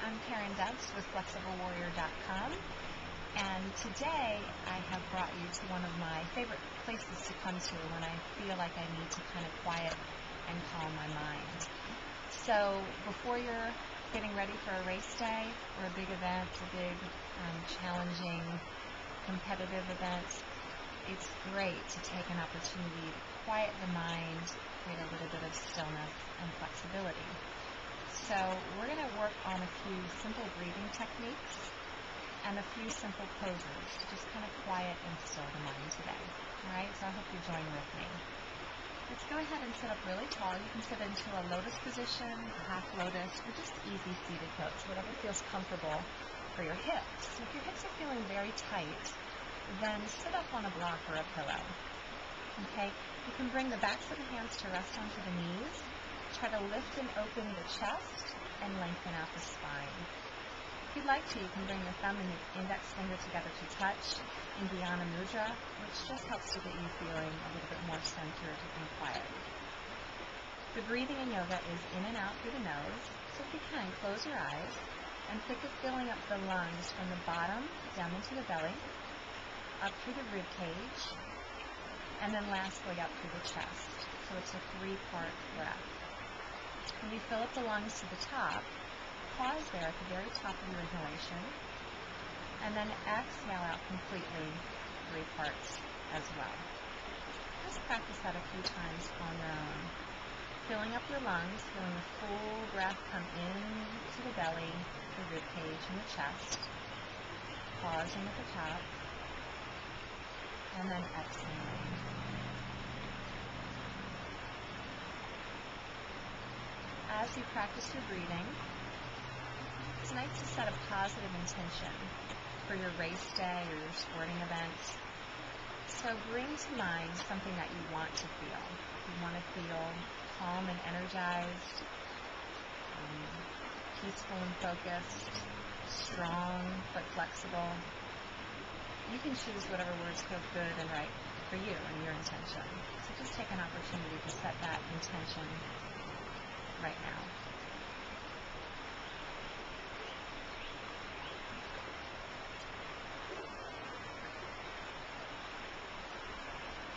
I'm Karen Dubs with FlexibleWarrior.com, and today I have brought you to one of my favorite places to come to when I feel like I need to kind of quiet and calm my mind. So before you're getting ready for a race day or a big event, a big challenging competitive event, it's great to take an opportunity to quiet the mind, create a little bit of stillness and flexibility. So we're going to work on a few simple breathing techniques and a few simple poses to just kind of quiet and still the mind today. Alright, so I hope you join with me. Let's go ahead and sit up really tall. You can sit into a lotus position, a half lotus, or just easy seated pose, whatever feels comfortable for your hips. If your hips are feeling very tight, then sit up on a block or a pillow. Okay, you can bring the backs of the hands to rest onto the knees. Try to lift and open the chest and lengthen out the spine. If you'd like to, you can bring your thumb and your index finger together to touch in Dhyana Mudra, which just helps to get you feeling a little bit more centered and quiet. The breathing in yoga is in and out through the nose, so if you can, close your eyes and think of filling up the lungs from the bottom down into the belly, up through the rib cage, and then lastly up through the chest. So it's a three-part breath. When you fill up the lungs to the top, pause there at the very top of your inhalation, and then exhale out completely, three parts as well. Just practice that a few times on your own. Filling up your lungs, feeling the full breath come in to the belly, the rib cage, and the chest. Pausing at the top, and then exhaling. As you practice your breathing, it's nice to set a positive intention for your race day or your sporting event. So bring to mind something that you want to feel. You want to feel calm and energized, peaceful and focused, strong but flexible. You can choose whatever words feel good and right for you and your intention. So just take an opportunity to set that intention right now.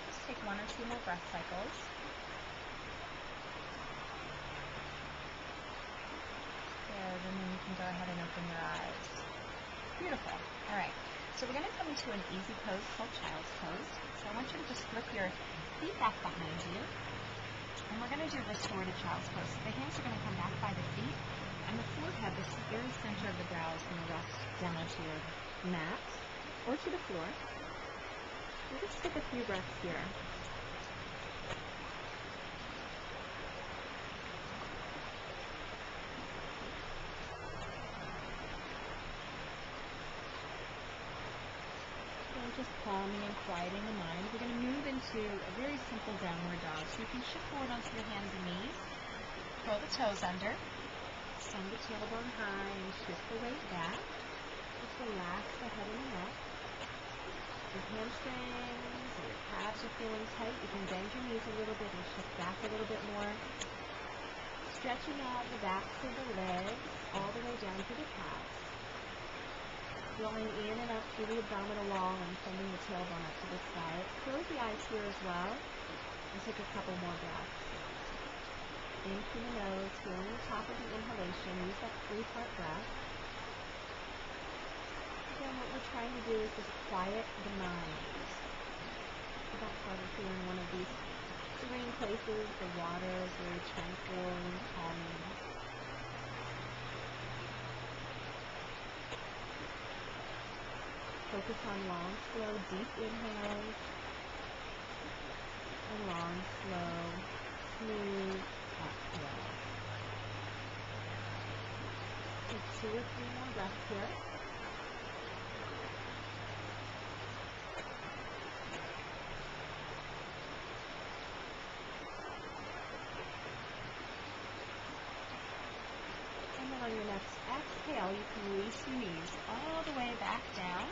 Just take one or two more breath cycles. Good, and then you can go ahead and open your eyes. Beautiful. All right. So we're going to come into an easy pose called Child's Pose. So I want you to just flip your feet back behind you. And we're going to do restorative Child's Pose. So the hands are going to come back by the feet, and the forehead, the very center of the brow, is going to rest down onto your mat or to the floor. We'll just take a few breaths here. Just calming and quieting the mind. We're going to move into a very simple downward dog. So you can shift forward onto your hands and knees, curl the toes under, send the tailbone high, and shift the weight back. Just relax the head and the neck. Your hamstrings or your calves are feeling tight, you can bend your knees a little bit and shift back a little bit more. Stretching out the backs of the legs all the way down to the calves. Going in and up through the abdominal wall and sending the tailbone up to the sky. Let's close the eyes here as well and take a couple more breaths. In through the nose, feeling the top of the inhalation. Use that three-part breath. Again, what we're trying to do is just quiet the mind. That's why we're here in one of these serene places. The water is very tranquil and calming. Focus on long, slow, deep inhales, and long, slow, smooth exhales. Take 2 or 3 more breaths here. And then on your next exhale, you can release your knees all the way back down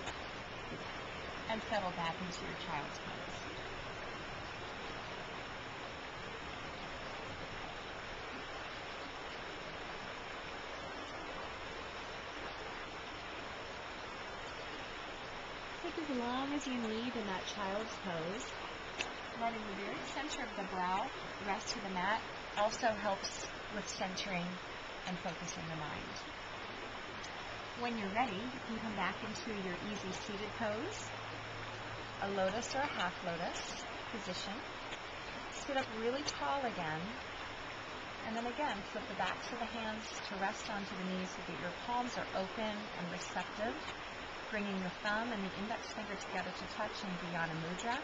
and settle back into your child's pose. long as you need in that child's pose. Letting the very center of the brow rest to the mat also helps with centering and focusing the mind. When you're ready, you can come back into your easy seated pose, a lotus or a half lotus position. Sit up really tall again, and then again flip the backs of the hands to rest onto the knees so that your palms are open and receptive, bringing the thumb and the index finger together to touch in Dhyana Mudra.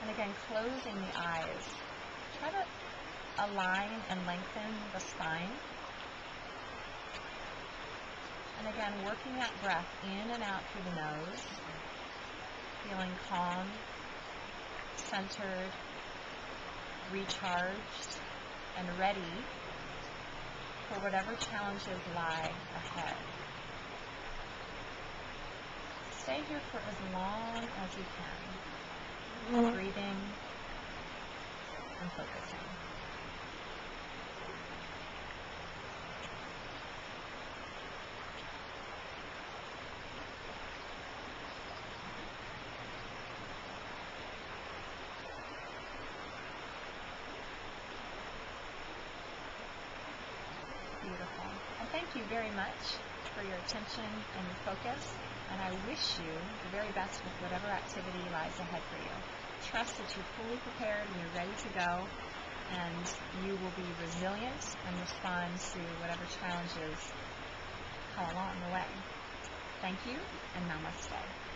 And again, closing the eyes. Try to align and lengthen the spine. And again, working that breath in and out through the nose, feeling calm, centered, recharged, and ready for whatever challenges lie ahead. Stay here for as long as you can, breathing and focusing. Beautiful. And thank you very much for your attention and your focus, and I wish you the very best with whatever activity lies ahead for you. Trust that you're fully prepared and you're ready to go, and you will be resilient and respond to whatever challenges come along the way. Thank you, and namaste.